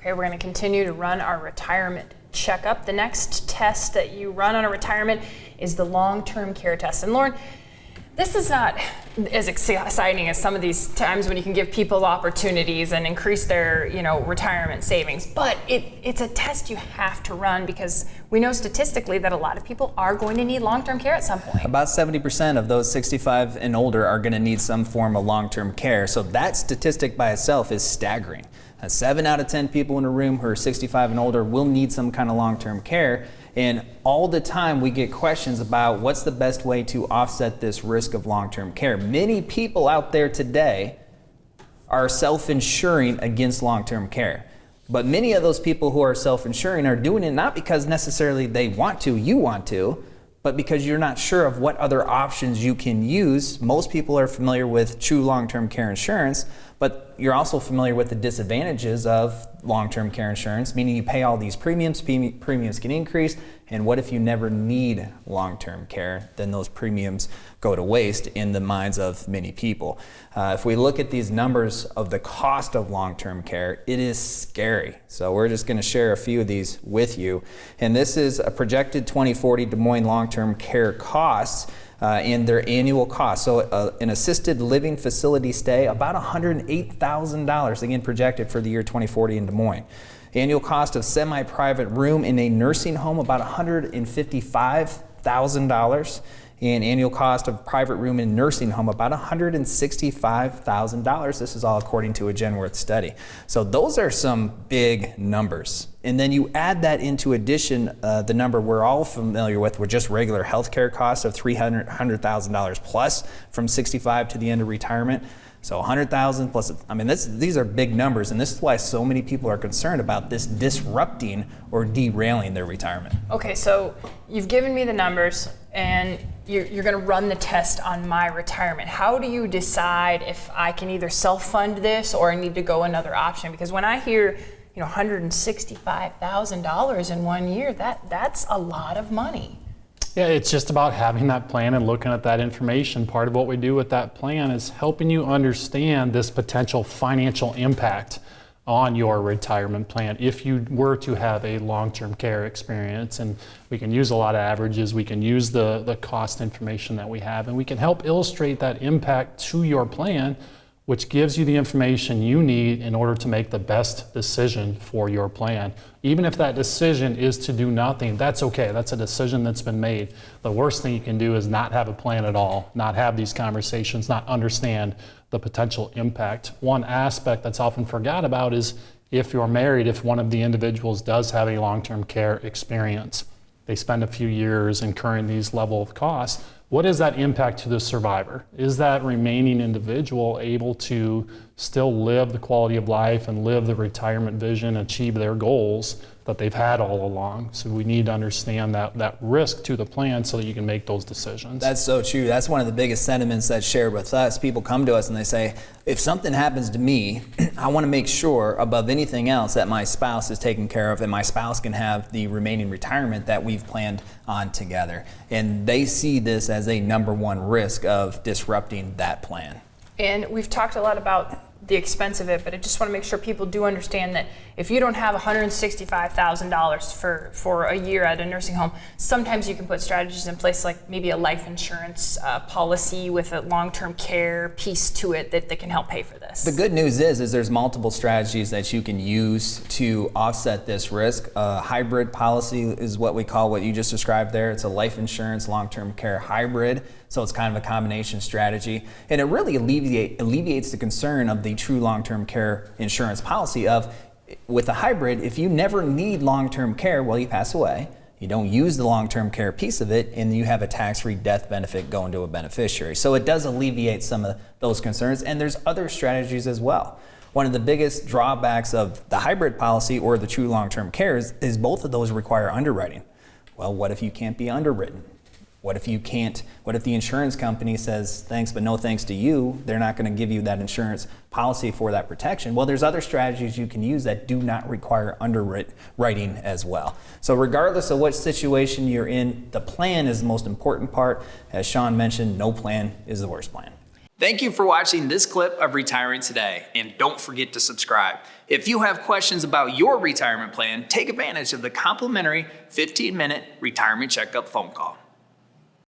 Okay, we're going to continue to run our retirement checkup. The next test that you run on a retirement is the long-term care test. And Loren, this is not as exciting as some of these times when you can give people opportunities and increase their, retirement savings. But it's a test you have to run because we know statistically that a lot of people are going to need long-term care at some point. About 70% of those 65 and older are going to need some form of long-term care. So that statistic by itself is staggering. 7 out of 10 people in a room who are 65 and older will need some kind of long-term care. And all the time we get questions about what's the best way to offset this risk of long-term care. Many people out there today are self-insuring against long-term care. But many of those people who are self-insuring are doing it not because necessarily they want to, you want to, but because you're not sure of what other options you can use. Most people are familiar with true long-term care insurance, but you're also familiar with the disadvantages of long-term care insurance, meaning you pay all these premiums can increase, and what if you never need long-term care? Then those premiums go to waste in the minds of many people. If we look at these numbers of the cost of long-term care, it is scary. So we're just going to share a few of these with you. And this is a projected 2040 Des Moines long-term care costs and their annual cost. So an assisted living facility stay, about $108,000, again projected for the year 2040 in Des Moines. Annual cost of semi-private room in a nursing home, about $155,000. And annual cost of private room in nursing home, about $165,000. This is all according to a Genworth study. So those are some big numbers. And then you add that into addition, the number we're all familiar with just regular healthcare costs of $300,000 plus from 65 to the end of retirement. So 100,000 plus, these are big numbers, and this is why so many people are concerned about this disrupting or derailing their retirement. Okay, so you've given me the numbers, and you're going to run the test on my retirement. How do you decide if I can either self-fund this or I need to go another option? Because when I hear, $165,000 in 1 year, that's a lot of money. Yeah, it's just about having that plan and looking at that information. Part of what we do with that plan is helping you understand this potential financial impact on your retirement plan if you were to have a long-term care experience. And we can use a lot of averages, we can use the cost information that we have, and we can help illustrate that impact to your plan, which gives you the information you need in order to make the best decision for your plan. Even if that decision is to do nothing, that's okay. That's a decision that's been made. The worst thing you can do is not have a plan at all, not have these conversations, not understand the potential impact. One aspect that's often forgot about is if you're married, if one of the individuals does have a long-term care experience, they spend a few years incurring these level of costs. What is that impact to the survivor? Is that remaining individual able to still live the quality of life and live the retirement vision, achieve their goals that they've had all along? So we need to understand that risk to the plan so that you can make those decisions. That's so true. That's one of the biggest sentiments that's shared with us. People come to us and they say, if something happens to me, I want to make sure above anything else that my spouse is taken care of and my spouse can have the remaining retirement that we've planned on together. And they see this as a number one risk of disrupting that plan. And we've talked a lot about the expense of it, but I just want to make sure people do understand that if you don't have $165,000 for a year at a nursing home, sometimes you can put strategies in place like maybe a life insurance policy with a long-term care piece to it that can help pay for this. The good news is there's multiple strategies that you can use to offset this risk. A hybrid policy is what we call what you just described there. It's a life insurance long-term care hybrid. So it's kind of a combination strategy. And it really alleviates the concern of the true long-term care insurance policy of, with a hybrid, if you never need long-term care, well, you pass away, you don't use the long-term care piece of it, and you have a tax-free death benefit going to a beneficiary. So it does alleviate some of those concerns, and there's other strategies as well. One of the biggest drawbacks of the hybrid policy or the true long-term care is both of those require underwriting. Well, what if you can't be underwritten? What if the insurance company says thanks but no thanks to you? They're not going to give you that insurance policy for that protection. Well, there's other strategies you can use that do not require underwriting as well. So regardless of what situation you're in, the plan is the most important part. As Chawn mentioned, no plan is the worst plan. Thank you for watching this clip of Retiring Today, and don't forget to subscribe. If you have questions about your retirement plan, take advantage of the complimentary 15-minute retirement checkup phone call.